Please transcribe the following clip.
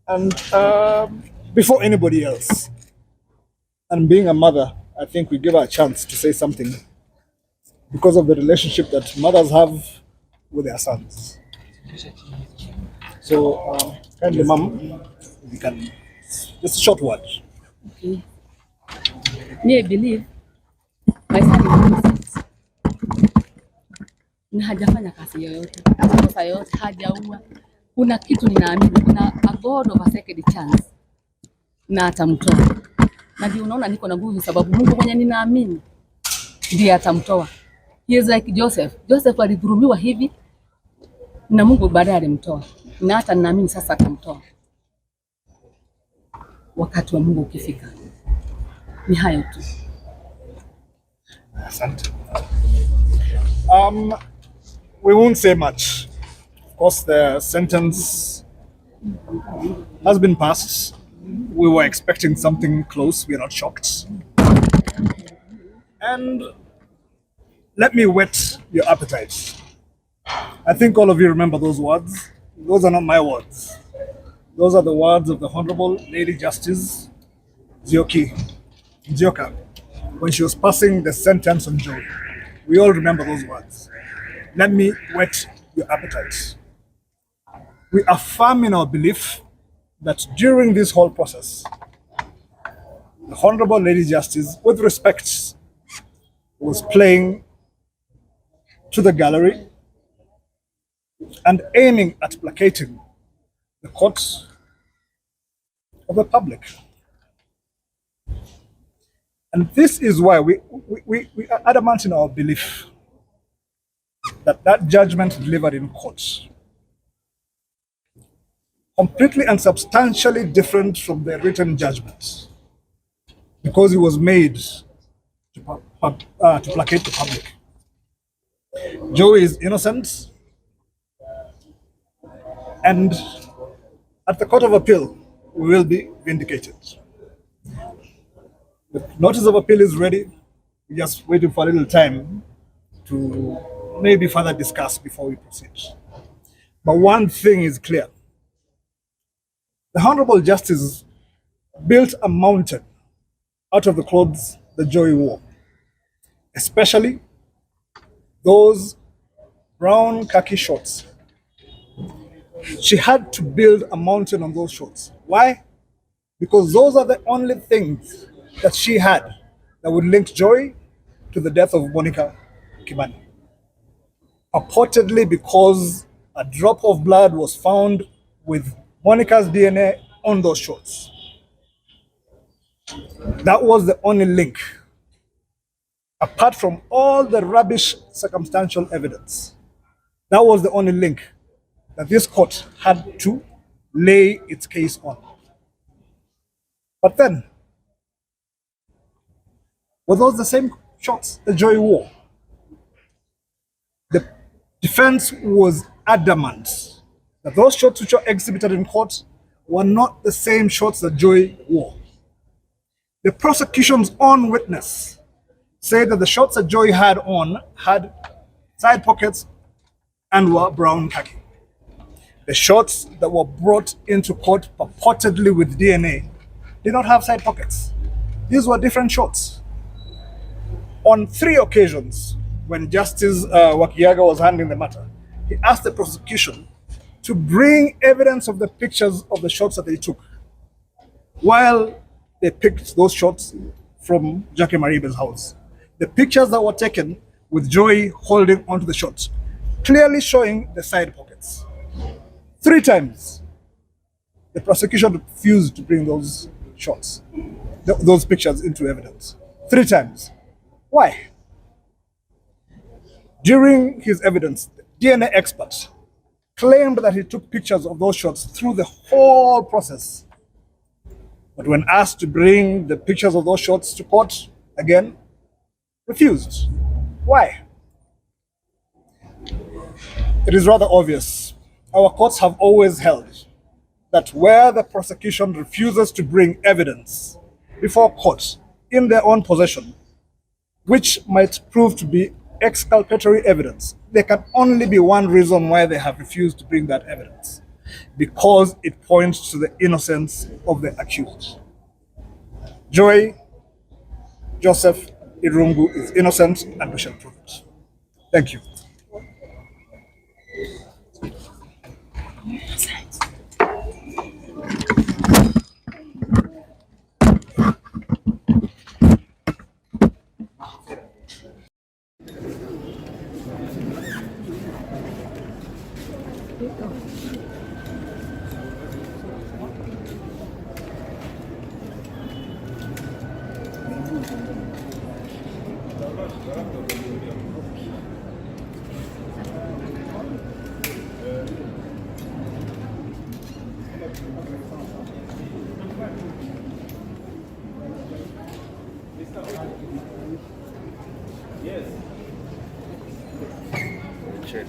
And before anybody else, and being a mother, I think we give her a chance to say something because of the relationship that mothers have with their sons. So, kindly, mom, if you can, just a short word. Okay. Me, I believe my son is innocent. Na hajafanya kazi yoyote, kosa yoyote, hajaua. Kuna kitu ninaamini, kuna a God of a second chance na atamtoa. Na ndio unaona niko na nguvu, sababu Mungu mwenye ninaamini ndiye atamtoa. He is like Joseph. Joseph alidhulumiwa hivi na Mungu baadaye alimtoa, na hata ninaamini sasa atamtoa wakati wa Mungu ukifika. Ni hayo tu. Asante. We won't say much. Of course, the sentence has been passed. We were expecting something close. We are not shocked. And let me whet your appetite. I think all of you remember those words. Those are not my words. Those are the words of the Honorable Lady Justice Njoka, when she was passing the sentence on Jowie. We all remember those words. Let me whet your appetite. We affirm in our belief that during this whole process, the Honorable Lady Justice, with respect, was playing to the gallery and aiming at placating the court of the public. And this is why we are adamant in our belief that that judgment delivered in court, completely and substantially different from the written judgment, because it was made to placate the public. Jowie is innocent, and at the Court of Appeal, we will be vindicated. The notice of appeal is ready. We're just waiting for a little time to maybe further discuss before we proceed. But one thing is clear. The Honorable Justice built a mountain out of the clothes that Jowie wore, especially those brown khaki shorts. She had to build a mountain on those shorts. Why? Because those are the only things that she had that would link Jowie to the death of Monica Kimani. Purportedly because a drop of blood was found with Monica's DNA on those shorts. That was the only link, apart from all the rubbish circumstantial evidence. That was the only link that this court had to lay its case on. But then, were those the same shorts that Jowie wore? The defense was adamant that those shorts which were exhibited in court were not the same shorts that Jowie wore. The prosecution's own witness said that the shorts that Jowie had on had side pockets and were brown khaki. The shorts that were brought into court purportedly with DNA did not have side pockets. These were different shorts. On 3 occasions, when Justice Wakiaga was handling the matter, he asked the prosecution to bring evidence of the pictures of the shots that they took while they picked those shots from Jackie Maribe's house. The pictures that were taken with Jowie holding onto the shots, clearly showing the side pockets. 3 times, the prosecution refused to bring those shots, those pictures into evidence. 3 times. Why? During his evidence, the DNA expert claimed that he took pictures of those shots through the whole process. But when asked to bring the pictures of those shots to court, again, refused. Why? It is rather obvious. Our courts have always held that where the prosecution refuses to bring evidence before court in their own possession, which might prove to be exculpatory evidence, there can only be one reason why they have refused to bring that evidence. because it points to the innocence of the accused. Joey, Joseph, Irungu is innocent, and we shall prove it. Thank you. Check.